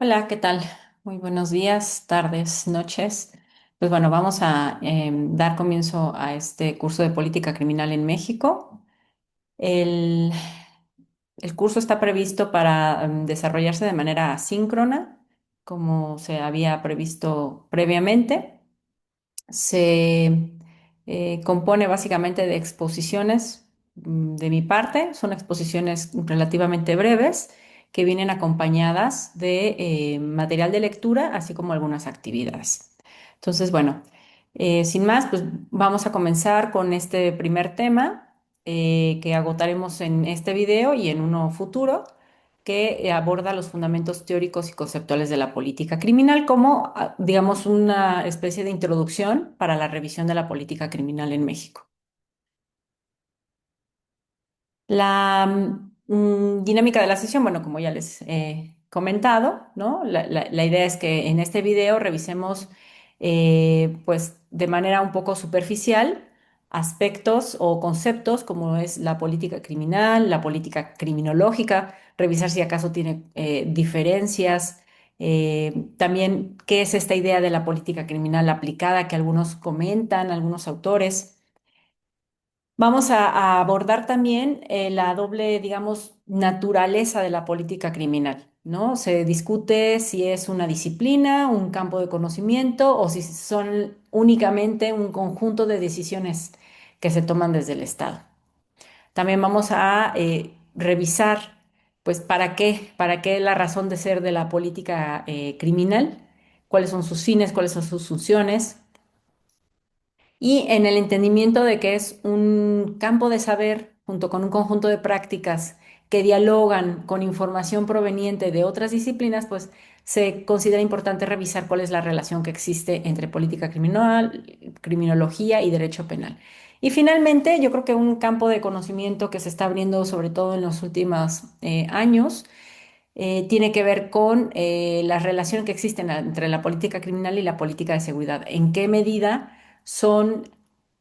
Hola, ¿qué tal? Muy buenos días, tardes, noches. Pues bueno, vamos a dar comienzo a este curso de política criminal en México. El, el curso está previsto para desarrollarse de manera asíncrona, como se había previsto previamente. Se compone básicamente de exposiciones de mi parte, son exposiciones relativamente breves que vienen acompañadas de material de lectura, así como algunas actividades. Entonces, bueno, sin más, pues vamos a comenzar con este primer tema que agotaremos en este video y en uno futuro que aborda los fundamentos teóricos y conceptuales de la política criminal como, digamos, una especie de introducción para la revisión de la política criminal en México. La dinámica de la sesión, bueno, como ya les he comentado, ¿no? La idea es que en este video revisemos, pues, de manera un poco superficial aspectos o conceptos como es la política criminal, la política criminológica, revisar si acaso tiene diferencias, también qué es esta idea de la política criminal aplicada que algunos comentan, algunos autores. Vamos a abordar también la doble, digamos, naturaleza de la política criminal, ¿no? Se discute si es una disciplina, un campo de conocimiento o si son únicamente un conjunto de decisiones que se toman desde el Estado. También vamos a revisar, pues, para qué la razón de ser de la política criminal, cuáles son sus fines, cuáles son sus funciones y en el entendimiento de que es un campo de saber junto con un conjunto de prácticas que dialogan con información proveniente de otras disciplinas, pues se considera importante revisar cuál es la relación que existe entre política criminal, criminología y derecho penal. Y finalmente, yo creo que un campo de conocimiento que se está abriendo sobre todo en los últimos años tiene que ver con la relación que existe entre la política criminal y la política de seguridad. ¿En qué medida son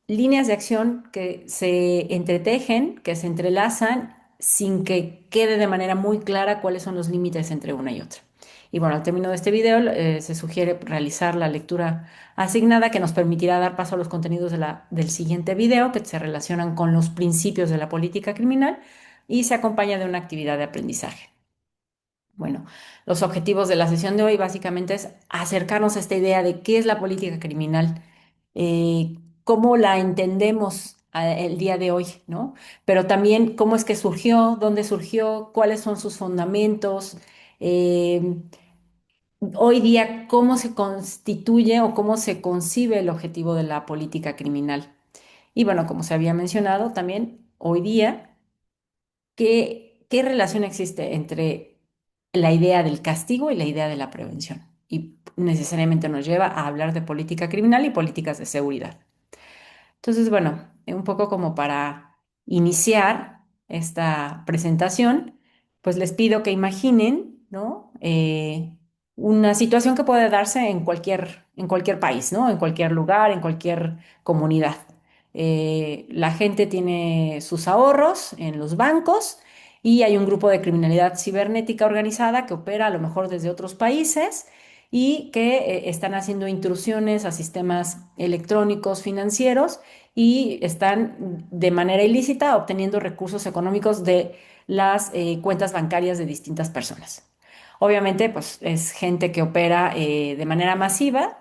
líneas de acción que se entretejen, que se entrelazan sin que quede de manera muy clara cuáles son los límites entre una y otra? Y bueno, al término de este video se sugiere realizar la lectura asignada que nos permitirá dar paso a los contenidos del siguiente video que se relacionan con los principios de la política criminal y se acompaña de una actividad de aprendizaje. Bueno, los objetivos de la sesión de hoy básicamente es acercarnos a esta idea de qué es la política criminal, cómo la entendemos el día de hoy, ¿no? Pero también cómo es que surgió, dónde surgió, cuáles son sus fundamentos, eh, hoy día cómo se constituye o cómo se concibe el objetivo de la política criminal. Y bueno, como se había mencionado también, hoy día qué relación existe entre la idea del castigo y la idea de la prevención. Y necesariamente nos lleva a hablar de política criminal y políticas de seguridad. Entonces, bueno, un poco como para iniciar esta presentación, pues les pido que imaginen, ¿no? Una situación que puede darse en cualquier país, ¿no? En cualquier lugar, en cualquier comunidad. La gente tiene sus ahorros en los bancos y hay un grupo de criminalidad cibernética organizada que opera a lo mejor desde otros países y que están haciendo intrusiones a sistemas electrónicos financieros y están de manera ilícita obteniendo recursos económicos de las cuentas bancarias de distintas personas. Obviamente, pues es gente que opera de manera masiva,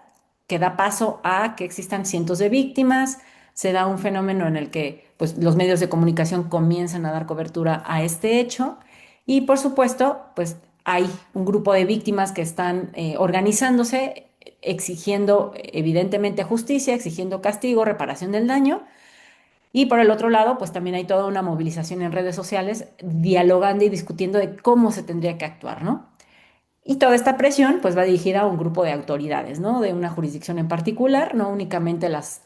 que da paso a que existan cientos de víctimas, se da un fenómeno en el que pues, los medios de comunicación comienzan a dar cobertura a este hecho y por supuesto, pues hay un grupo de víctimas que están organizándose, exigiendo evidentemente justicia, exigiendo castigo, reparación del daño. Y por el otro lado, pues también hay toda una movilización en redes sociales dialogando y discutiendo de cómo se tendría que actuar, ¿no? Y toda esta presión pues va dirigida a un grupo de autoridades, ¿no? De una jurisdicción en particular, no únicamente las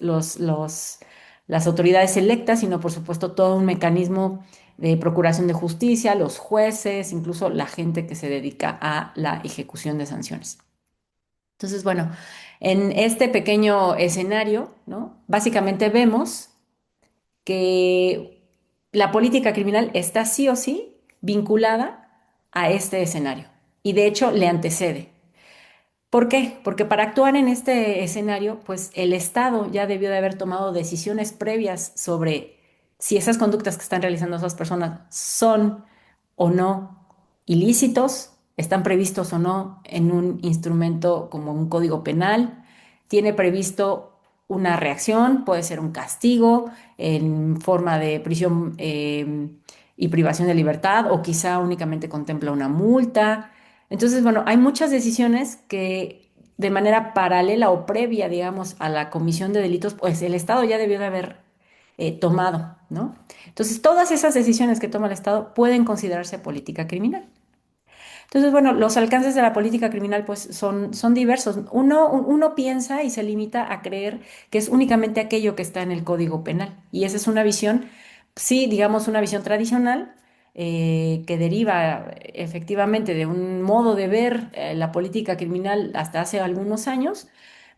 autoridades electas, sino por supuesto todo un mecanismo de procuración de justicia, los jueces, incluso la gente que se dedica a la ejecución de sanciones. Entonces, bueno, en este pequeño escenario, ¿no? Básicamente vemos que la política criminal está sí o sí vinculada a este escenario. y de hecho le antecede. ¿Por qué? Porque para actuar en este escenario, pues el Estado ya debió de haber tomado decisiones previas sobre si esas conductas que están realizando esas personas son o no ilícitos, están previstos o no en un instrumento como un código penal, tiene previsto una reacción, puede ser un castigo en forma de prisión y privación de libertad, o quizá únicamente contempla una multa. Entonces, bueno, hay muchas decisiones que de manera paralela o previa, digamos, a la comisión de delitos, pues el Estado ya debió de haber tomado, ¿no? Entonces, todas esas decisiones que toma el Estado pueden considerarse política criminal. Entonces, bueno, los alcances de la política criminal pues son diversos. Uno piensa y se limita a creer que es únicamente aquello que está en el Código Penal. Y esa es una visión, sí, digamos, una visión tradicional que deriva efectivamente de un modo de ver la política criminal hasta hace algunos años,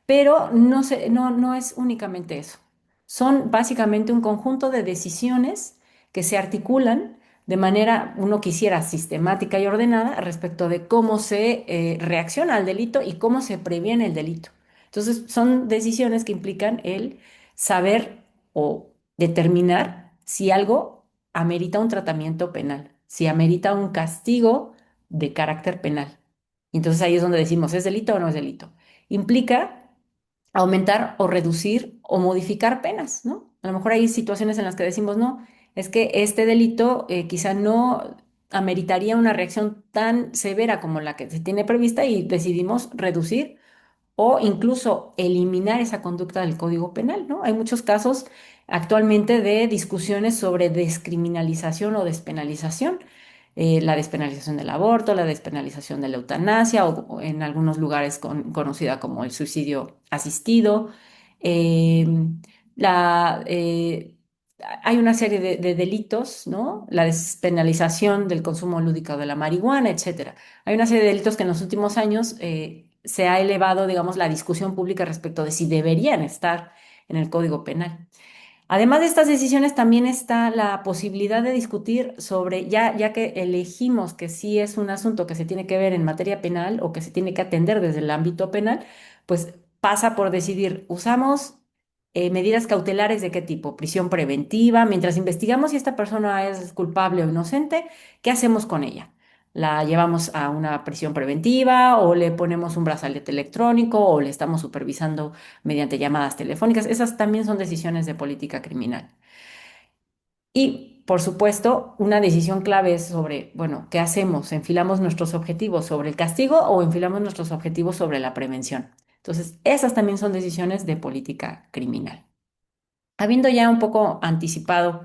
pero no es únicamente eso. Son básicamente un conjunto de decisiones que se articulan de manera, uno quisiera, sistemática y ordenada respecto de cómo se reacciona al delito y cómo se previene el delito. Entonces, son decisiones que implican el saber o determinar si algo amerita un tratamiento penal, si amerita un castigo de carácter penal. Entonces ahí es donde decimos, ¿es delito o no es delito? Implica aumentar o reducir o modificar penas, ¿no? A lo mejor hay situaciones en las que decimos, no, es que este delito quizá no ameritaría una reacción tan severa como la que se tiene prevista y decidimos reducir o incluso eliminar esa conducta del Código Penal, ¿no? Hay muchos casos actualmente de discusiones sobre descriminalización o despenalización. La despenalización del aborto, la despenalización de la eutanasia o en algunos lugares conocida como el suicidio asistido. Eh, la, eh, Hay una serie de delitos, ¿no? La despenalización del consumo lúdico de la marihuana, etcétera. Hay una serie de delitos que en los últimos años se ha elevado, digamos, la discusión pública respecto de si deberían estar en el Código Penal. Además de estas decisiones, también está la posibilidad de discutir sobre, ya que elegimos que sí es un asunto que se tiene que ver en materia penal o que se tiene que atender desde el ámbito penal, pues pasa por decidir, ¿usamos medidas cautelares de qué tipo? Prisión preventiva, mientras investigamos si esta persona es culpable o inocente, ¿qué hacemos con ella? ¿La llevamos a una prisión preventiva o le ponemos un brazalete electrónico o le estamos supervisando mediante llamadas telefónicas? Esas también son decisiones de política criminal. Y, por supuesto, una decisión clave es sobre, bueno, ¿qué hacemos? ¿Enfilamos nuestros objetivos sobre el castigo o enfilamos nuestros objetivos sobre la prevención? Entonces, esas también son decisiones de política criminal. Habiendo ya un poco anticipado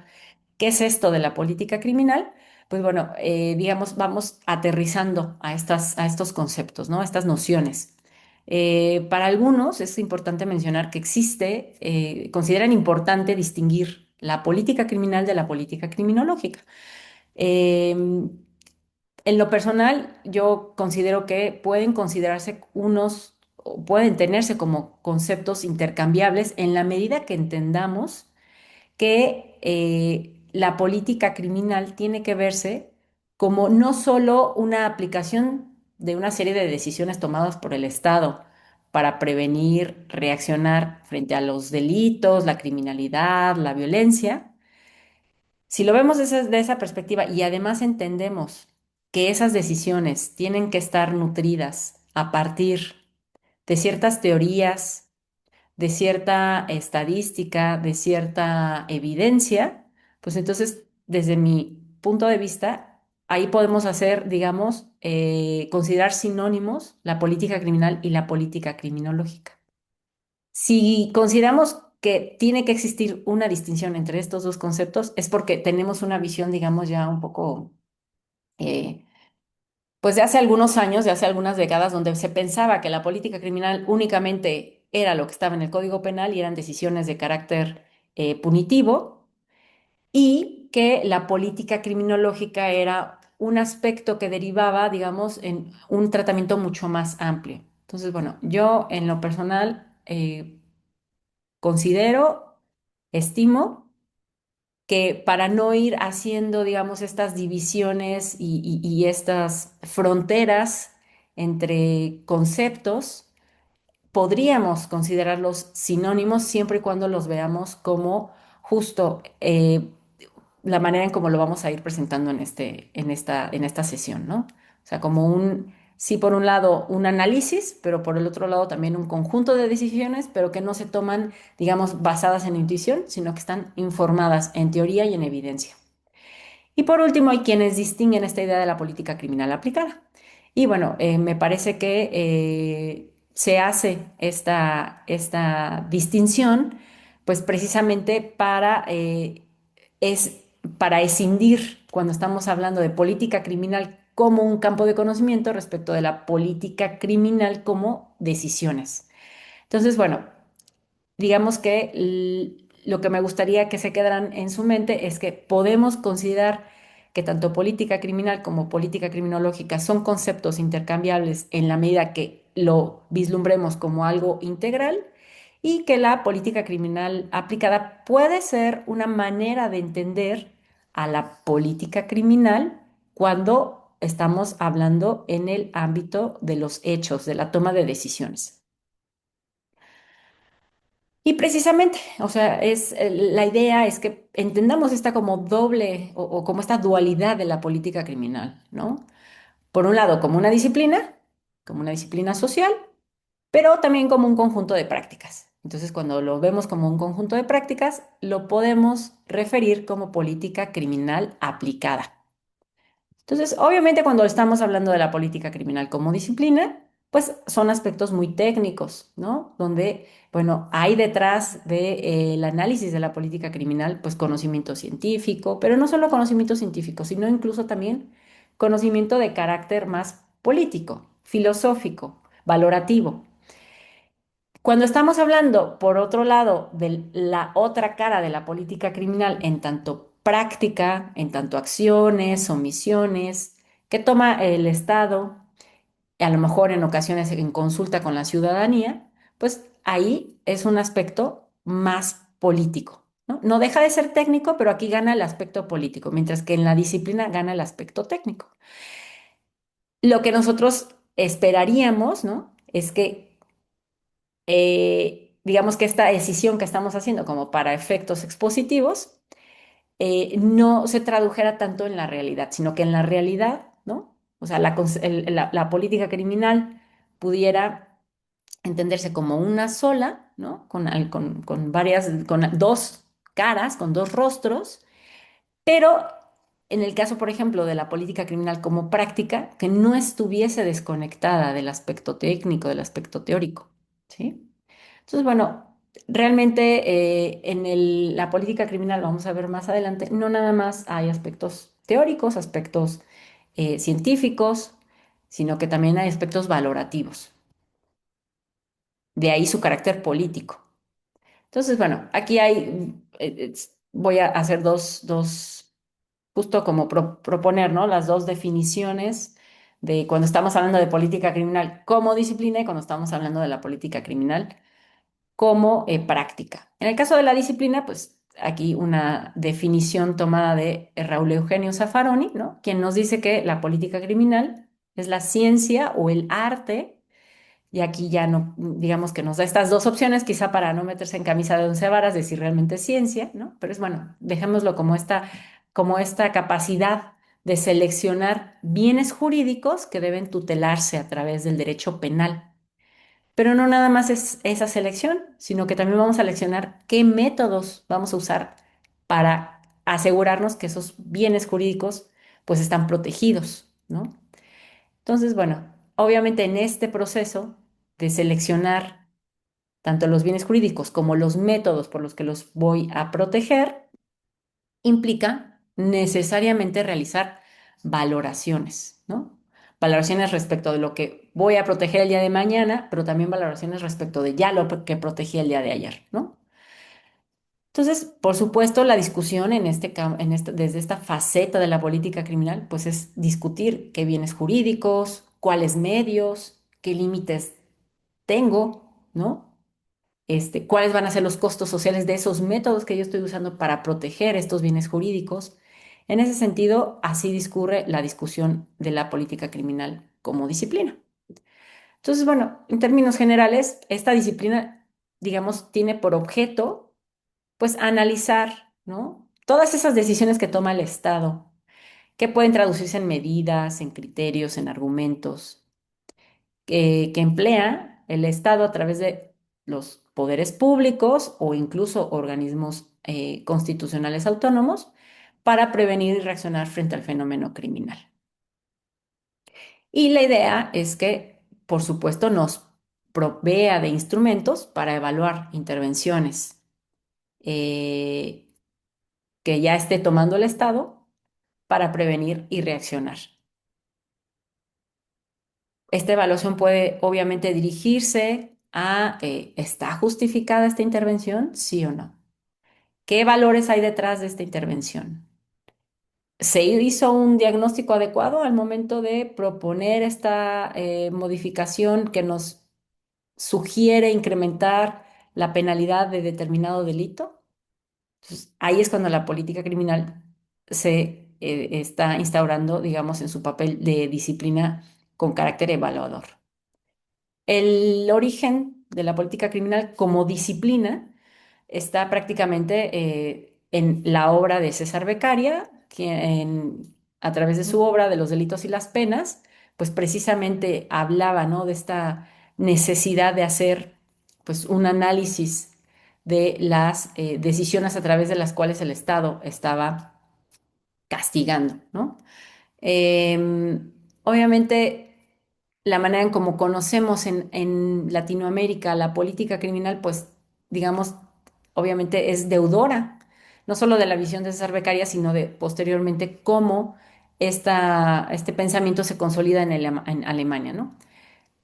qué es esto de la política criminal, pues bueno, digamos, vamos aterrizando a estos conceptos, ¿no? A estas nociones. Para algunos es importante mencionar que consideran importante distinguir la política criminal de la política criminológica. En lo personal, yo considero que pueden considerarse o pueden tenerse como conceptos intercambiables en la medida que entendamos que la política criminal tiene que verse como no solo una aplicación de una serie de decisiones tomadas por el Estado para prevenir, reaccionar frente a los delitos, la criminalidad, la violencia. Si lo vemos de esa perspectiva y además entendemos que esas decisiones tienen que estar nutridas a partir de ciertas teorías, de cierta estadística, de cierta evidencia, pues entonces, desde mi punto de vista, ahí podemos hacer, digamos, considerar sinónimos la política criminal y la política criminológica. Si consideramos que tiene que existir una distinción entre estos dos conceptos, es porque tenemos una visión, digamos, ya un poco eh, pues de hace algunos años, de hace algunas décadas, donde se pensaba que la política criminal únicamente era lo que estaba en el Código Penal y eran decisiones de carácter punitivo, y que la política criminológica era un aspecto que derivaba, digamos, en un tratamiento mucho más amplio. Entonces, bueno, yo en lo personal considero, estimo que para no ir haciendo, digamos, estas divisiones y estas fronteras entre conceptos, podríamos considerarlos sinónimos siempre y cuando los veamos como justo la manera en cómo lo vamos a ir presentando en esta sesión, ¿no? O sea, como sí, por un lado, un análisis, pero por el otro lado también un conjunto de decisiones, pero que no se toman, digamos, basadas en intuición, sino que están informadas en teoría y en evidencia. Y por último, hay quienes distinguen esta idea de la política criminal aplicada. Y bueno, me parece que se hace esta distinción, pues precisamente es, para escindir cuando estamos hablando de política criminal como un campo de conocimiento respecto de la política criminal como decisiones. Entonces, bueno, digamos que lo que me gustaría que se quedaran en su mente es que podemos considerar que tanto política criminal como política criminológica son conceptos intercambiables en la medida que lo vislumbremos como algo integral y que la política criminal aplicada puede ser una manera de entender a la política criminal cuando estamos hablando en el ámbito de los hechos, de la toma de decisiones. Y precisamente, o sea, la idea es que entendamos esta como doble o como esta dualidad de la política criminal, ¿no? Por un lado, como una disciplina social, pero también como un conjunto de prácticas. Entonces, cuando lo vemos como un conjunto de prácticas, lo podemos referir como política criminal aplicada. Entonces, obviamente cuando estamos hablando de la política criminal como disciplina, pues son aspectos muy técnicos, ¿no? Donde, bueno, hay detrás del análisis de la política criminal, pues conocimiento científico, pero no solo conocimiento científico, sino incluso también conocimiento de carácter más político, filosófico, valorativo. Cuando estamos hablando, por otro lado, de la otra cara de la política criminal en tanto práctica, en tanto acciones, omisiones, que toma el Estado, a lo mejor en ocasiones en consulta con la ciudadanía, pues ahí es un aspecto más político, ¿no? No deja de ser técnico, pero aquí gana el aspecto político, mientras que en la disciplina gana el aspecto técnico. Lo que nosotros esperaríamos, ¿no? Es que digamos que esta decisión que estamos haciendo como para efectos expositivos no se tradujera tanto en la realidad, sino que en la realidad, ¿no? O sea, la política criminal pudiera entenderse como una sola, ¿no? Con varias, con dos caras, con dos rostros, pero en el caso, por ejemplo, de la política criminal como práctica, que no estuviese desconectada del aspecto técnico, del aspecto teórico, ¿sí? Entonces, bueno, realmente la política criminal, vamos a ver más adelante, no nada más hay aspectos teóricos, aspectos científicos, sino que también hay aspectos valorativos. De ahí su carácter político. Entonces, bueno, aquí voy a hacer justo como proponer, ¿no? Las dos definiciones de cuando estamos hablando de política criminal como disciplina y cuando estamos hablando de la política criminal como práctica. En el caso de la disciplina, pues aquí una definición tomada de Raúl Eugenio Zaffaroni, ¿no? Quien nos dice que la política criminal es la ciencia o el arte, y aquí ya no, digamos que nos da estas dos opciones, quizá para no meterse en camisa de once varas de si realmente es ciencia, ¿no? Pero es bueno, dejémoslo como esta capacidad de seleccionar bienes jurídicos que deben tutelarse a través del derecho penal. Pero no nada más es esa selección, sino que también vamos a seleccionar qué métodos vamos a usar para asegurarnos que esos bienes jurídicos pues están protegidos, ¿no? Entonces, bueno, obviamente en este proceso de seleccionar tanto los bienes jurídicos como los métodos por los que los voy a proteger, implica necesariamente realizar valoraciones, ¿no? Valoraciones respecto de lo que voy a proteger el día de mañana, pero también valoraciones respecto de ya lo que protegí el día de ayer, ¿no? Entonces, por supuesto, la discusión desde esta faceta de la política criminal, pues es discutir qué bienes jurídicos, cuáles medios, qué límites tengo, ¿no? cuáles van a ser los costos sociales de esos métodos que yo estoy usando para proteger estos bienes jurídicos. En ese sentido, así discurre la discusión de la política criminal como disciplina. Entonces, bueno, en términos generales, esta disciplina, digamos, tiene por objeto, pues, analizar, ¿no? Todas esas decisiones que toma el Estado, que pueden traducirse en medidas, en criterios, en argumentos, que emplea el Estado a través de los poderes públicos o incluso organismos constitucionales autónomos para prevenir y reaccionar frente al fenómeno criminal. Y la idea es que, por supuesto, nos provea de instrumentos para evaluar intervenciones eh, que ya esté tomando el Estado para prevenir y reaccionar. Esta evaluación puede obviamente dirigirse a, ¿está justificada esta intervención? Sí o no. ¿Qué valores hay detrás de esta intervención? ¿Se hizo un diagnóstico adecuado al momento de proponer esta modificación que nos sugiere incrementar la penalidad de determinado delito? Entonces, ahí es cuando la política criminal se está instaurando, digamos, en su papel de disciplina con carácter evaluador. El origen de la política criminal como disciplina está prácticamente en la obra de César Beccaria, quien a través de su obra de los delitos y las penas, pues precisamente hablaba, ¿no?, de esta necesidad de hacer pues un análisis de las decisiones a través de las cuales el Estado estaba castigando, ¿no? Obviamente, la manera en cómo conocemos en Latinoamérica la política criminal, pues, digamos, obviamente es deudora, no solo de la visión de César Beccaria, sino de posteriormente cómo este pensamiento se consolida en Alemania, ¿no?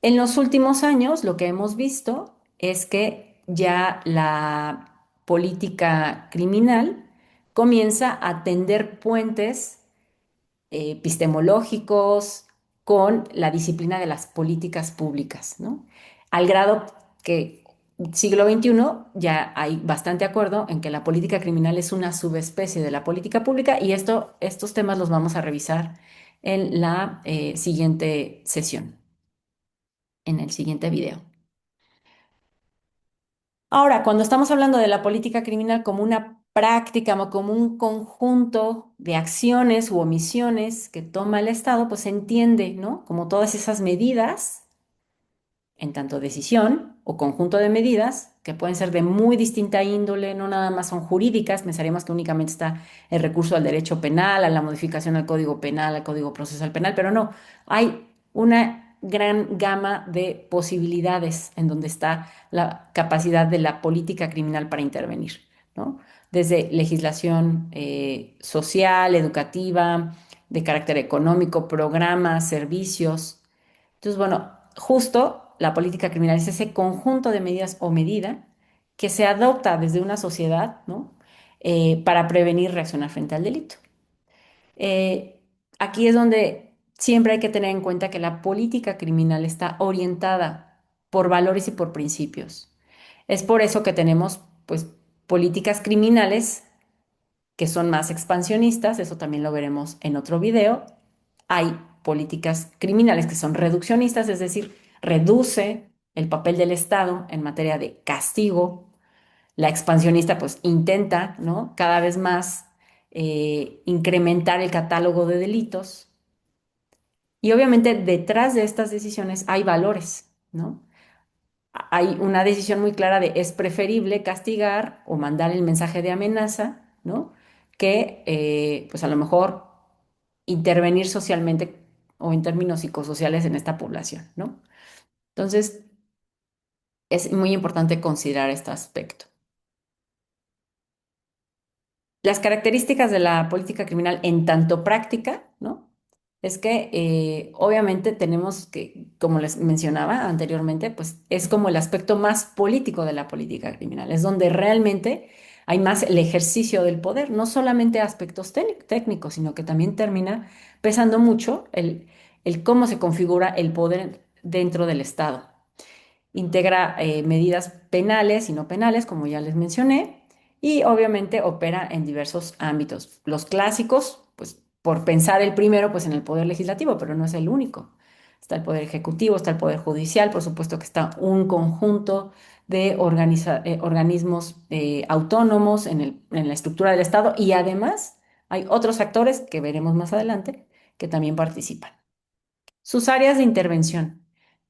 En los últimos años, lo que hemos visto es que ya la política criminal comienza a tender puentes epistemológicos con la disciplina de las políticas públicas, ¿no? Al grado que siglo XXI ya hay bastante acuerdo en que la política criminal es una subespecie de la política pública y estos temas los vamos a revisar en la siguiente sesión, en el siguiente video. Ahora, cuando estamos hablando de la política criminal como una práctica o como un conjunto de acciones u omisiones que toma el Estado, pues se entiende, ¿no? Como todas esas medidas en tanto decisión o conjunto de medidas que pueden ser de muy distinta índole, no nada más son jurídicas, pensaríamos que únicamente está el recurso al derecho penal, a la modificación al Código Penal, al Código Procesal Penal, pero no, hay una gran gama de posibilidades en donde está la capacidad de la política criminal para intervenir, ¿no? Desde legislación social, educativa, de carácter económico, programas, servicios. Entonces, bueno, justo la política criminal es ese conjunto de medidas o medida que se adopta desde una sociedad, ¿no? Para prevenir y reaccionar frente al delito. Eh, Aquí es donde siempre hay que tener en cuenta que la política criminal está orientada por valores y por principios. Es por eso que tenemos, pues, políticas criminales que son más expansionistas, eso también lo veremos en otro video. Hay políticas criminales que son reduccionistas, es decir, reduce el papel del Estado en materia de castigo. La expansionista pues intenta, ¿no?, cada vez más incrementar el catálogo de delitos. Y obviamente detrás de estas decisiones hay valores, ¿no? Hay una decisión muy clara de es preferible castigar o mandar el mensaje de amenaza, ¿no? Que pues a lo mejor intervenir socialmente o en términos psicosociales en esta población, ¿no? Entonces, es muy importante considerar este aspecto. Las características de la política criminal en tanto práctica, ¿no? Es que obviamente tenemos que, como les mencionaba anteriormente, pues es como el aspecto más político de la política criminal, es donde realmente hay más el ejercicio del poder, no solamente aspectos técnicos, sino que también termina pesando mucho el cómo se configura el poder dentro del Estado. integra medidas penales y no penales, como ya les mencioné, y obviamente opera en diversos ámbitos. Los clásicos, pues por pensar el primero, pues en el poder legislativo, pero no es el único. Está el poder ejecutivo, está el poder judicial, por supuesto que está un conjunto de organismos autónomos en la estructura del Estado y además hay otros actores que veremos más adelante que también participan. Sus áreas de intervención.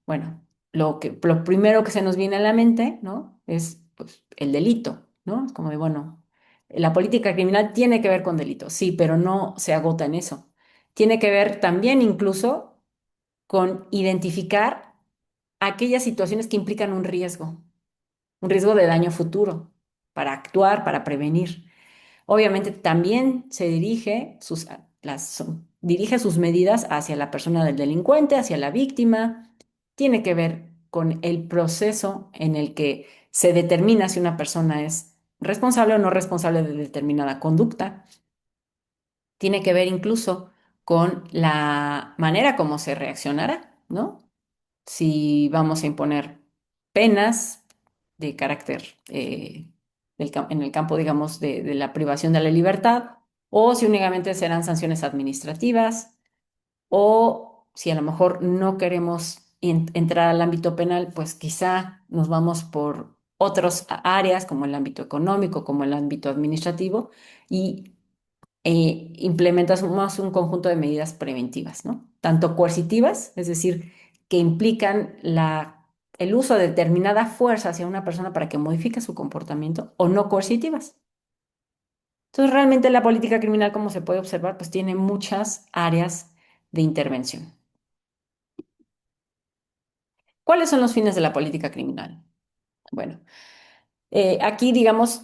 Bueno, lo primero que se nos viene a la mente, ¿no? Es pues, el delito, ¿no? Es como de, bueno, la política criminal tiene que ver con delitos, sí, pero no se agota en eso. Tiene que ver también incluso con identificar aquellas situaciones que implican un riesgo de daño futuro, para actuar, para prevenir. Obviamente también se dirige sus medidas hacia la persona del delincuente, hacia la víctima. Tiene que ver con el proceso en el que se determina si una persona es responsable o no responsable de determinada conducta. Tiene que ver incluso con la manera como se reaccionará, ¿no? Si vamos a imponer penas de carácter en el campo, digamos, de la privación de la libertad, o si únicamente serán sanciones administrativas, o si a lo mejor no queremos entrar al ámbito penal, pues quizá nos vamos por otras áreas como el ámbito económico, como el ámbito administrativo, y implementamos un conjunto de medidas preventivas, ¿no? Tanto coercitivas, es decir, que implican el uso de determinada fuerza hacia una persona para que modifique su comportamiento, o no coercitivas. Entonces, realmente la política criminal, como se puede observar, pues tiene muchas áreas de intervención. ¿Cuáles son los fines de la política criminal? Bueno, aquí, digamos,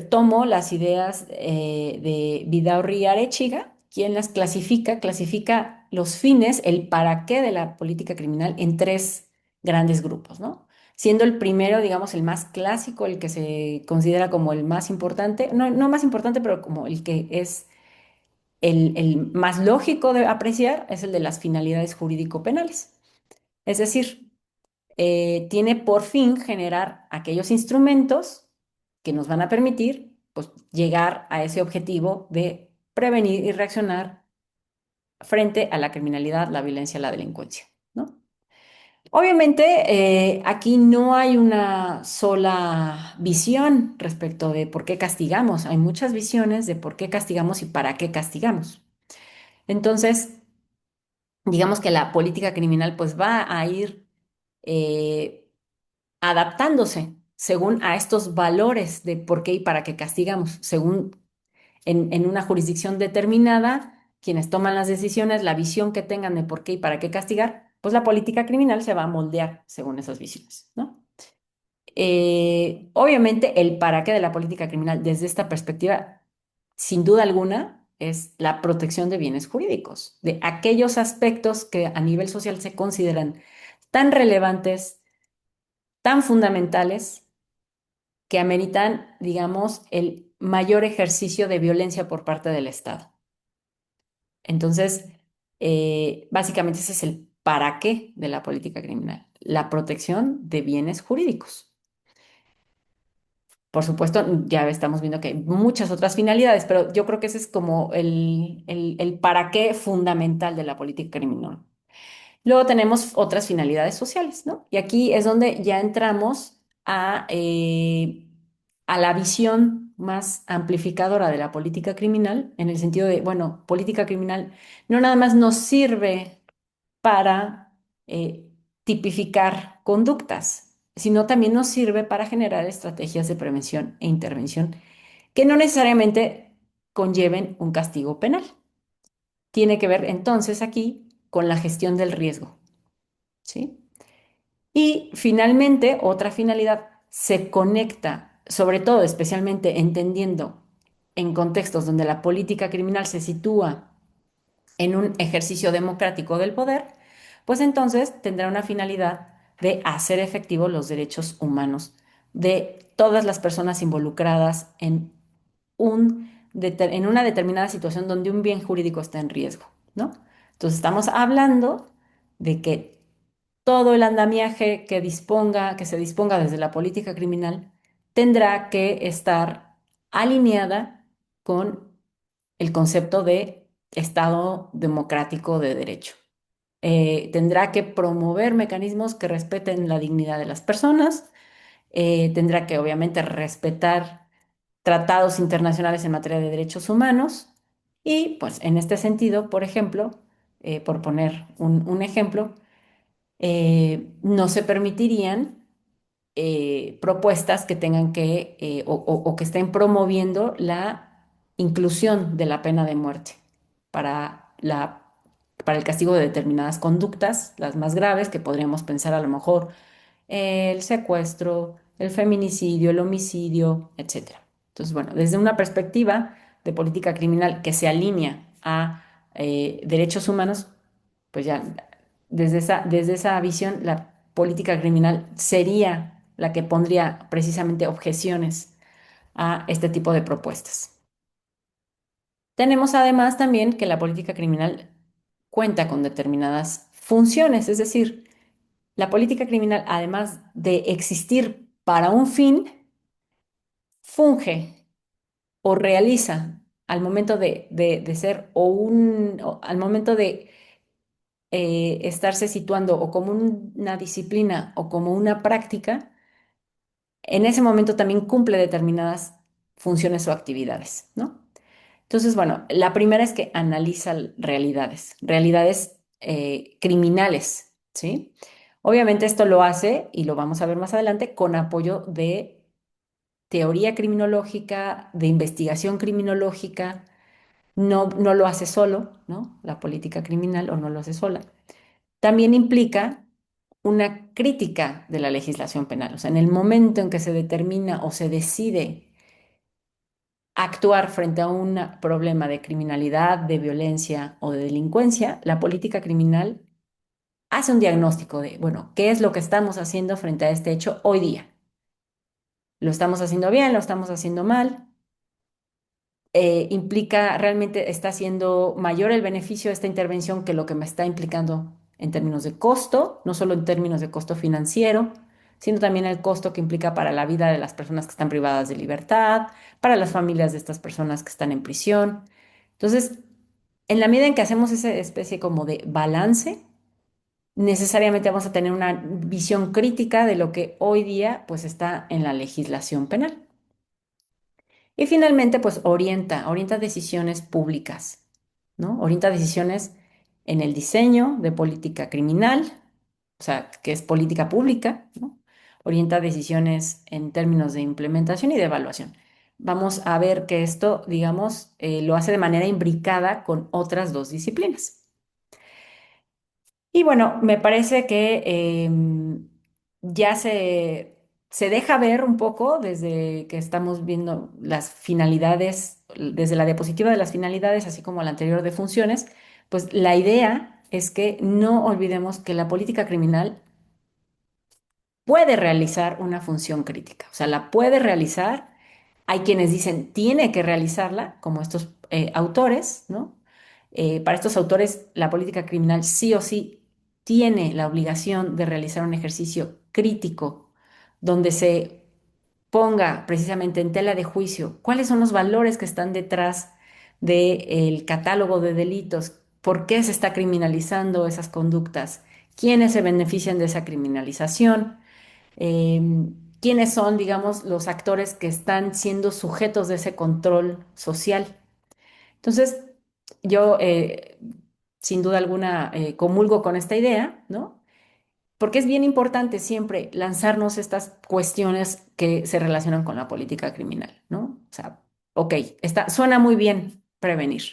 tomo las ideas de Vidaurri Arechiga, quien las clasifica los fines, el para qué de la política criminal en tres grandes grupos, ¿no? Siendo el primero, digamos, el más clásico, el que se considera como el más importante, no más importante, pero como el que es el más lógico de apreciar, es el de las finalidades jurídico-penales. Es decir, tiene por fin generar aquellos instrumentos que nos van a permitir pues, llegar a ese objetivo de prevenir y reaccionar frente a la criminalidad, la violencia, la delincuencia, ¿no? Obviamente, aquí no hay una sola visión respecto de por qué castigamos. Hay muchas visiones de por qué castigamos y para qué castigamos. Entonces, digamos que la política criminal pues va a ir eh, adaptándose según a estos valores de por qué y para qué castigamos, según en una jurisdicción determinada, quienes toman las decisiones, la visión que tengan de por qué y para qué castigar, pues la política criminal se va a moldear según esas visiones, ¿no? Obviamente, el para qué de la política criminal desde esta perspectiva, sin duda alguna, es la protección de bienes jurídicos, de aquellos aspectos que a nivel social se consideran tan relevantes, tan fundamentales que ameritan, digamos, el mayor ejercicio de violencia por parte del Estado. Entonces, básicamente ese es el para qué de la política criminal, la protección de bienes jurídicos. Por supuesto, ya estamos viendo que hay muchas otras finalidades, pero yo creo que ese es como el para qué fundamental de la política criminal. Luego tenemos otras finalidades sociales, ¿no? Y aquí es donde ya entramos a la visión más amplificadora de la política criminal, en el sentido de, bueno, política criminal no nada más nos sirve para tipificar conductas, sino también nos sirve para generar estrategias de prevención e intervención que no necesariamente conlleven un castigo penal. Tiene que ver entonces aquí con la gestión del riesgo, ¿sí? Y finalmente, otra finalidad se conecta, sobre todo, especialmente entendiendo en contextos donde la política criminal se sitúa en un ejercicio democrático del poder, pues entonces tendrá una finalidad de hacer efectivos los derechos humanos de todas las personas involucradas en una determinada situación donde un bien jurídico está en riesgo, ¿no? Entonces estamos hablando de que todo el andamiaje que se disponga desde la política criminal tendrá que estar alineada con el concepto de Estado democrático de derecho. Tendrá que promover mecanismos que respeten la dignidad de las personas, tendrá que obviamente respetar tratados internacionales en materia de derechos humanos y pues en este sentido, por ejemplo, por poner un ejemplo, no se permitirían propuestas que tengan que o que estén promoviendo la inclusión de la pena de muerte para para el castigo de determinadas conductas, las más graves, que podríamos pensar a lo mejor el secuestro, el feminicidio, el homicidio, etcétera. Entonces, bueno, desde una perspectiva de política criminal que se alinea a derechos humanos, pues ya desde esa visión, la política criminal sería la que pondría precisamente objeciones a este tipo de propuestas. Tenemos además también que la política criminal cuenta con determinadas funciones, es decir, la política criminal, además de existir para un fin, funge o realiza al momento de ser o al momento de estarse situando o como una disciplina o como una práctica, en ese momento también cumple determinadas funciones o actividades, ¿no? Entonces, bueno, la primera es que analiza realidades criminales, ¿sí? Obviamente esto lo hace, y lo vamos a ver más adelante, con apoyo de teoría criminológica, de investigación criminológica, no lo hace solo, ¿no? La política criminal o no lo hace sola. También implica una crítica de la legislación penal, o sea, en el momento en que se determina o se decide actuar frente a un problema de criminalidad, de violencia o de delincuencia, la política criminal hace un diagnóstico de, bueno, ¿qué es lo que estamos haciendo frente a este hecho hoy día? ¿Lo estamos haciendo bien? ¿Lo estamos haciendo mal? Implica, realmente está siendo mayor el beneficio de esta intervención que lo que me está implicando en términos de costo, no solo en términos de costo financiero, sino también el costo que implica para la vida de las personas que están privadas de libertad, para las familias de estas personas que están en prisión. Entonces, en la medida en que hacemos esa especie como de balance, necesariamente vamos a tener una visión crítica de lo que hoy día pues está en la legislación penal. Y finalmente, pues orienta decisiones públicas, ¿no? Orienta decisiones en el diseño de política criminal, o sea, que es política pública, ¿no? Orienta decisiones en términos de implementación y de evaluación. Vamos a ver que esto, digamos, lo hace de manera imbricada con otras dos disciplinas. Y bueno, me parece que ya se deja ver un poco desde que estamos viendo las finalidades, desde la diapositiva de las finalidades, así como la anterior de funciones, pues la idea es que no olvidemos que la política criminal puede realizar una función crítica, o sea, la puede realizar. Hay quienes dicen tiene que realizarla, como estos autores, ¿no? Para estos autores, la política criminal sí o sí tiene la obligación de realizar un ejercicio crítico donde se ponga precisamente en tela de juicio cuáles son los valores que están detrás del catálogo de delitos, por qué se está criminalizando esas conductas, quiénes se benefician de esa criminalización, quiénes son, digamos, los actores que están siendo sujetos de ese control social. Entonces, yo, sin duda alguna, comulgo con esta idea, ¿no? Porque es bien importante siempre lanzarnos estas cuestiones que se relacionan con la política criminal, ¿no? O sea, ok, suena muy bien prevenir.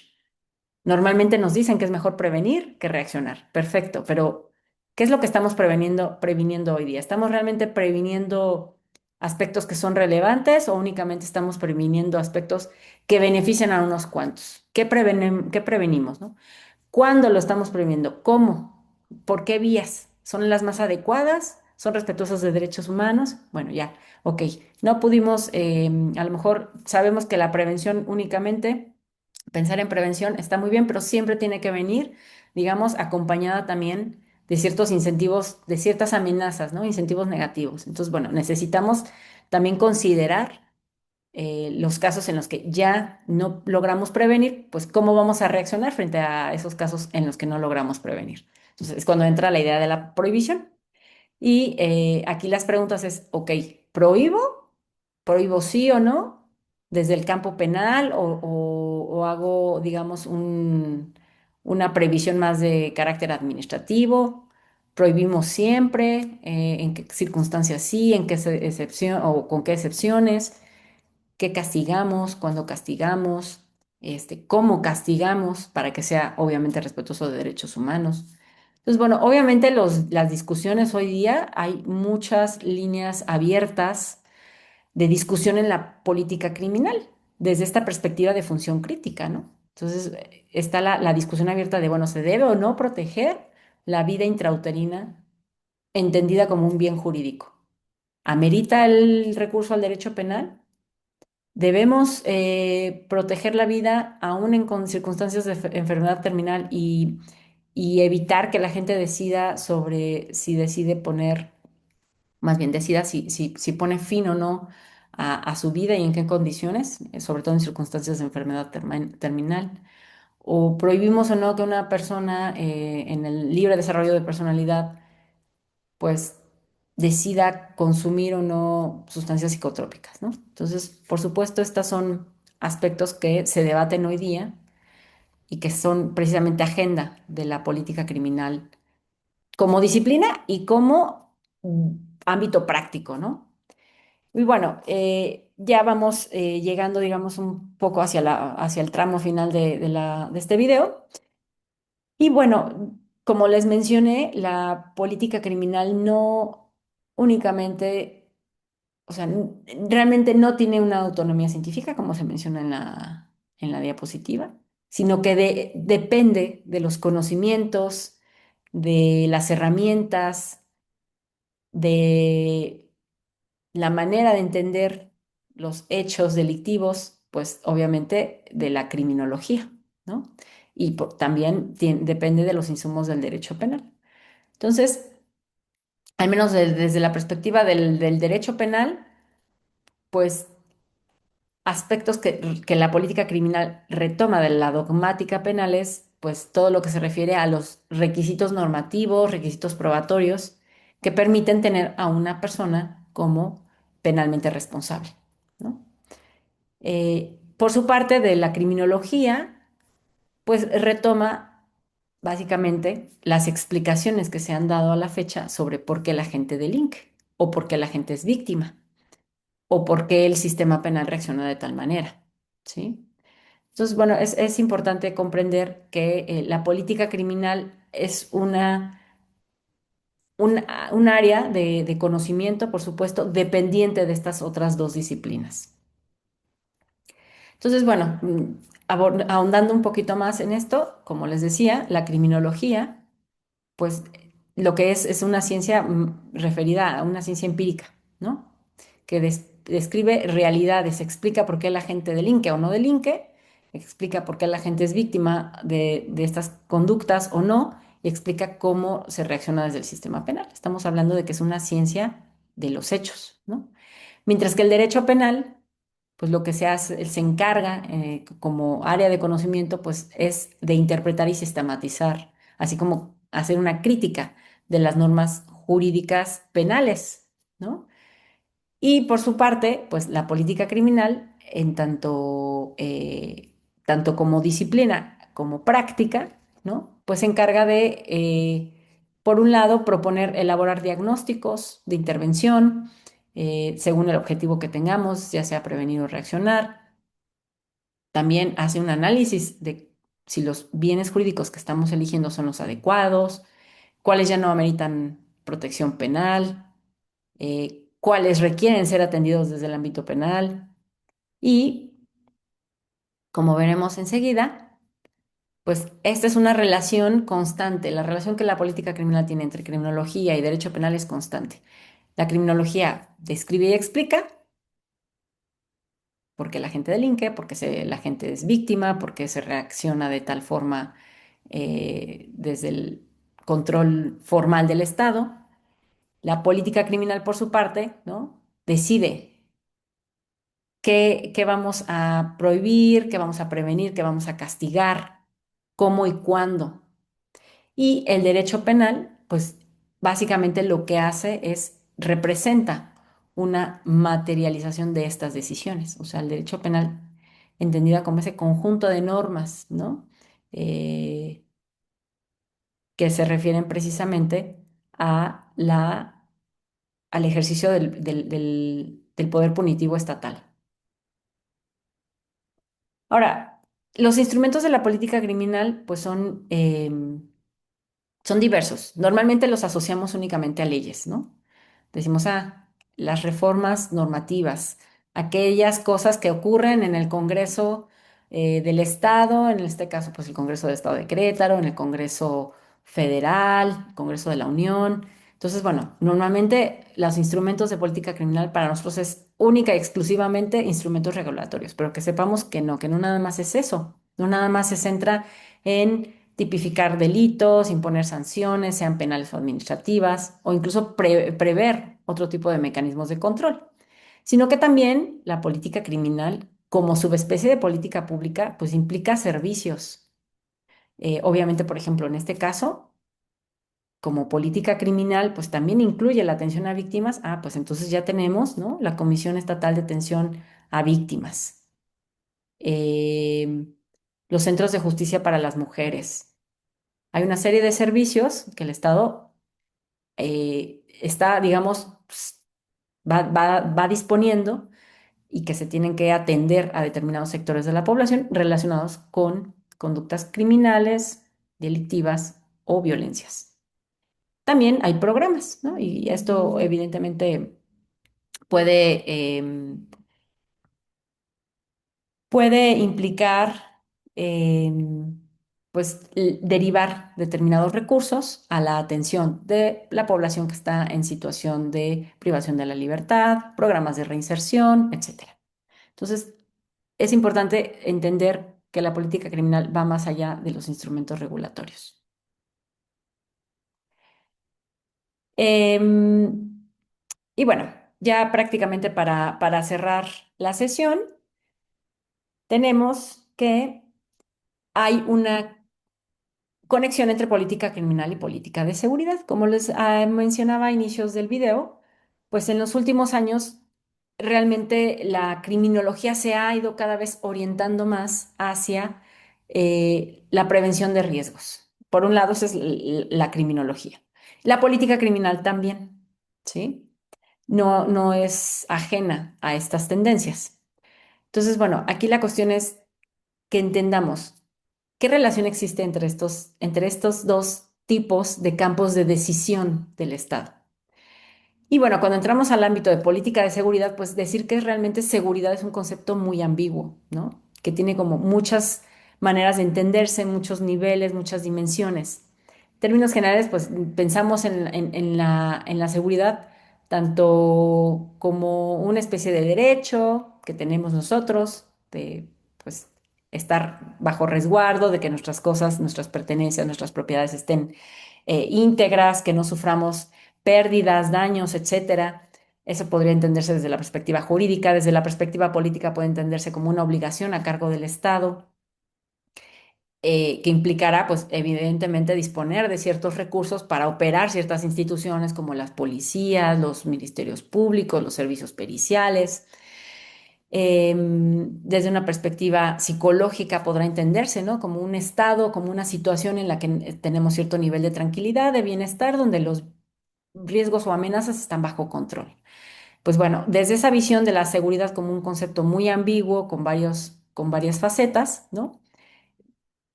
Normalmente nos dicen que es mejor prevenir que reaccionar. Perfecto, pero ¿qué es lo que estamos previniendo hoy día? ¿Estamos realmente previniendo aspectos que son relevantes o únicamente estamos previniendo aspectos que benefician a unos cuantos? ¿Qué prevenimos, no? ¿Cuándo lo estamos previniendo? ¿Cómo? ¿Por qué vías? ¿Son las más adecuadas? ¿Son respetuosas de derechos humanos? Bueno, ya, ok. No pudimos, a lo mejor sabemos que la prevención únicamente, pensar en prevención está muy bien, pero siempre tiene que venir, digamos, acompañada también de ciertos incentivos, de ciertas amenazas, ¿no? Incentivos negativos. Entonces, bueno, necesitamos también considerar los casos en los que ya no logramos prevenir, pues cómo vamos a reaccionar frente a esos casos en los que no logramos prevenir. Entonces, es cuando entra la idea de la prohibición. Y aquí las preguntas es, ok, ¿prohíbo? ¿Prohíbo sí o no? ¿Desde el campo penal o hago, digamos, una previsión más de carácter administrativo? ¿Prohibimos siempre? ¿En qué circunstancias sí? ¿En qué excepción o con qué excepciones? ¿Qué castigamos? ¿Cuándo castigamos? ¿Cómo castigamos para que sea obviamente respetuoso de derechos humanos? Entonces, bueno, obviamente las discusiones hoy día hay muchas líneas abiertas de discusión en la política criminal, desde esta perspectiva de función crítica, ¿no? Entonces, está la discusión abierta de, bueno, ¿se debe o no proteger la vida intrauterina entendida como un bien jurídico? ¿Amerita el recurso al derecho penal? ¿Debemos proteger la vida aún con circunstancias de enfermedad terminal y evitar que la gente decida sobre si decide poner, más bien decida si pone fin o no a su vida y en qué condiciones, sobre todo en circunstancias de enfermedad terminal? ¿O prohibimos o no que una persona en el libre desarrollo de personalidad pues decida consumir o no sustancias psicotrópicas, ¿no? Entonces, por supuesto, estos son aspectos que se debaten hoy día y que son precisamente agenda de la política criminal como disciplina y como ámbito práctico, ¿no? Y bueno, ya vamos llegando, digamos, un poco hacia el tramo final de este video. Y bueno, como les mencioné, la política criminal no únicamente, o sea, realmente no tiene una autonomía científica, como se menciona en la diapositiva, sino que depende de los conocimientos, de las herramientas, de la manera de entender los hechos delictivos, pues obviamente de la criminología, ¿no? Y también depende de los insumos del derecho penal. Entonces, al menos desde la perspectiva del derecho penal, pues aspectos que la política criminal retoma de la dogmática penal es pues todo lo que se refiere a los requisitos normativos, requisitos probatorios que permiten tener a una persona como penalmente responsable, ¿no? Por su parte, de la criminología, pues retoma básicamente las explicaciones que se han dado a la fecha sobre por qué la gente delinque o por qué la gente es víctima o por qué el sistema penal reacciona de tal manera, ¿sí? Entonces, bueno, es importante comprender que la política criminal es un área de conocimiento, por supuesto, dependiente de estas otras dos disciplinas. Entonces, bueno, ahondando un poquito más en esto, como les decía, la criminología pues lo que es una ciencia referida a una ciencia empírica, ¿no? Que describe realidades, explica por qué la gente delinque o no delinque, explica por qué la gente es víctima de estas conductas o no, y explica cómo se reacciona desde el sistema penal. Estamos hablando de que es una ciencia de los hechos, ¿no? Mientras que el derecho penal, pues lo que se hace, se encarga como área de conocimiento, pues es de interpretar y sistematizar, así como hacer una crítica de las normas jurídicas penales, ¿no? Y por su parte, pues la política criminal, en tanto como disciplina como práctica, ¿no? Pues se encarga de, por un lado, proponer, elaborar diagnósticos de intervención, según el objetivo que tengamos, ya sea prevenir o reaccionar. También hace un análisis de si los bienes jurídicos que estamos eligiendo son los adecuados, cuáles ya no ameritan protección penal, cuáles requieren ser atendidos desde el ámbito penal y, como veremos enseguida, pues esta es una relación constante. La relación que la política criminal tiene entre criminología y derecho penal es constante. La criminología describe y explica por qué la gente delinque, por qué la gente es víctima, por qué se reacciona de tal forma desde control formal del Estado. La política criminal, por su parte, ¿no? Decide qué vamos a prohibir, qué vamos a prevenir, qué vamos a castigar, cómo y cuándo. Y el derecho penal, pues básicamente lo que hace es representa una materialización de estas decisiones. O sea, el derecho penal, entendida como ese conjunto de normas, ¿no? Eh, que se refieren precisamente a al ejercicio del poder punitivo estatal. Ahora, los instrumentos de la política criminal, pues son diversos. Normalmente los asociamos únicamente a leyes, ¿no? Decimos, las reformas normativas, aquellas cosas que ocurren en el Congreso del Estado, en este caso, pues el Congreso del Estado de Querétaro, en el Congreso Federal, el Congreso de la Unión. Entonces, bueno, normalmente los instrumentos de política criminal para nosotros es única y exclusivamente instrumentos regulatorios, pero que no nada más es eso, no nada más se centra en tipificar delitos, imponer sanciones, sean penales o administrativas, o incluso prever otro tipo de mecanismos de control, sino que también la política criminal, como subespecie de política pública, pues implica servicios. Obviamente, por ejemplo, en este caso, como política criminal, pues también incluye la atención a víctimas. Pues entonces ya tenemos, ¿no? La Comisión Estatal de Atención a Víctimas, eh, los centros de justicia para las mujeres. Hay una serie de servicios que el Estado está, digamos, pues, va disponiendo y que se tienen que atender a determinados sectores de la población relacionados con conductas criminales, delictivas o violencias. También hay programas, ¿no? Y esto evidentemente puede, puede implicar, pues, derivar determinados recursos a la atención de la población que está en situación de privación de la libertad, programas de reinserción, etcétera. Entonces, es importante entender que la política criminal va más allá de los instrumentos regulatorios. Em, y bueno, ya prácticamente para cerrar la sesión, tenemos que hay una conexión entre política criminal y política de seguridad. Como les mencionaba a inicios del video, pues en los últimos años realmente la criminología se ha ido cada vez orientando más hacia la prevención de riesgos. Por un lado, esa es la criminología. La política criminal también, ¿sí? No es ajena a estas tendencias. Entonces, bueno, aquí la cuestión es que entendamos qué relación existe entre estos dos tipos de campos de decisión del Estado. Y bueno, cuando entramos al ámbito de política de seguridad, pues decir que realmente seguridad es un concepto muy ambiguo, ¿no? Que tiene como muchas maneras de entenderse, muchos niveles, muchas dimensiones. En términos generales, pues pensamos en la seguridad tanto como una especie de derecho que tenemos nosotros, de pues estar bajo resguardo, de que nuestras cosas, nuestras pertenencias, nuestras propiedades estén íntegras, que no suframos pérdidas, daños, etcétera. Eso podría entenderse desde la perspectiva jurídica, desde la perspectiva política puede entenderse como una obligación a cargo del Estado, que implicará, pues, evidentemente disponer de ciertos recursos para operar ciertas instituciones como las policías, los ministerios públicos, los servicios periciales. Desde una perspectiva psicológica podrá entenderse, ¿no? Como un estado, como una situación en la que tenemos cierto nivel de tranquilidad, de bienestar, donde los riesgos o amenazas están bajo control. Pues bueno, desde esa visión de la seguridad como un concepto muy ambiguo, con varias facetas, ¿no?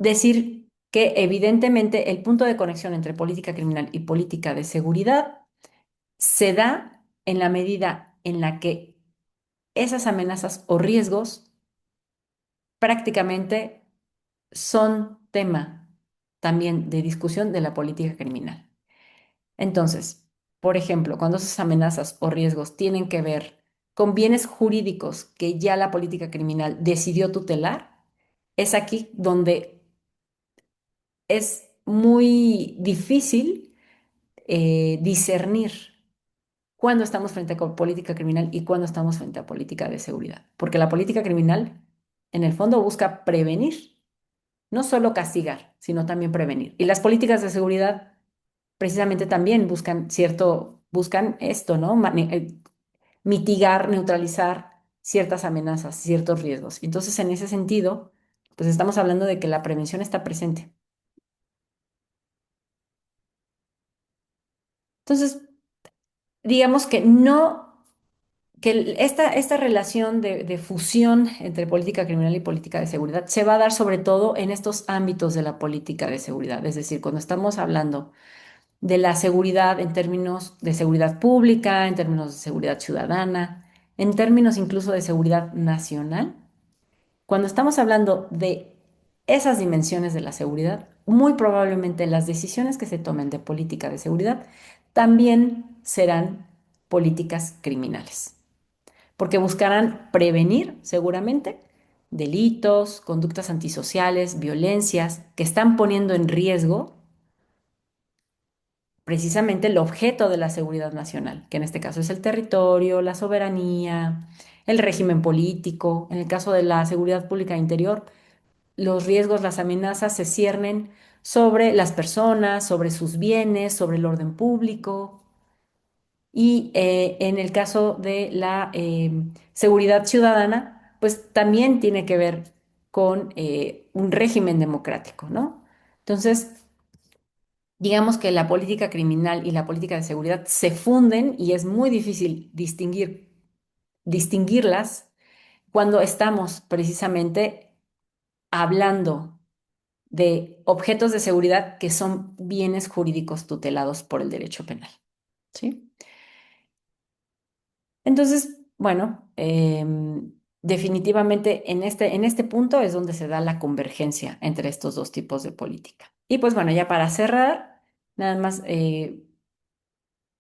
Decir que evidentemente el punto de conexión entre política criminal y política de seguridad se da en la medida en la que esas amenazas o riesgos prácticamente son tema también de discusión de la política criminal. Entonces, por ejemplo, cuando esas amenazas o riesgos tienen que ver con bienes jurídicos que ya la política criminal decidió tutelar, es aquí donde es muy difícil discernir cuándo estamos frente a política criminal y cuándo estamos frente a política de seguridad. Porque la política criminal, en el fondo, busca prevenir, no solo castigar, sino también prevenir. Y las políticas de seguridad precisamente también buscan esto, ¿no? Mitigar, neutralizar ciertas amenazas, ciertos riesgos. Entonces, en ese sentido, pues estamos hablando de que la prevención está presente. Entonces, digamos que no, que esta relación de fusión entre política criminal y política de seguridad se va a dar sobre todo en estos ámbitos de la política de seguridad. Es decir, cuando estamos hablando de la seguridad en términos de seguridad pública, en términos de seguridad ciudadana, en términos incluso de seguridad nacional. Cuando estamos hablando de esas dimensiones de la seguridad, muy probablemente las decisiones que se tomen de política de seguridad también serán políticas criminales, porque buscarán prevenir seguramente delitos, conductas antisociales, violencias que están poniendo en riesgo precisamente el objeto de la seguridad nacional, que en este caso es el territorio, la soberanía, el régimen político. En el caso de la seguridad pública interior, los riesgos, las amenazas se ciernen sobre las personas, sobre sus bienes, sobre el orden público. Y en el caso de la seguridad ciudadana, pues también tiene que ver con un régimen democrático, ¿no? Entonces, digamos que la política criminal y la política de seguridad se funden y es muy difícil distinguirlas cuando estamos precisamente hablando de objetos de seguridad que son bienes jurídicos tutelados por el derecho penal, ¿sí? Entonces, bueno, definitivamente en este punto es donde se da la convergencia entre estos dos tipos de política. Y pues bueno, ya para cerrar, nada más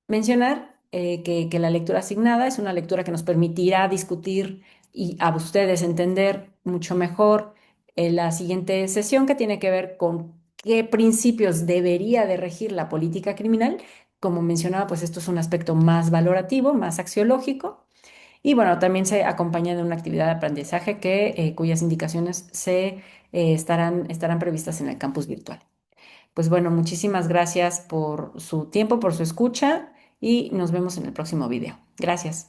mencionar que la lectura asignada es una lectura que nos permitirá discutir y a ustedes entender mucho mejor la siguiente sesión que tiene que ver con qué principios debería de regir la política criminal. Como mencionaba, pues esto es un aspecto más valorativo, más axiológico. Y bueno, también se acompaña de una actividad de aprendizaje cuyas indicaciones estarán previstas en el campus virtual. Pues bueno, muchísimas gracias por su tiempo, por su escucha y nos vemos en el próximo video. Gracias.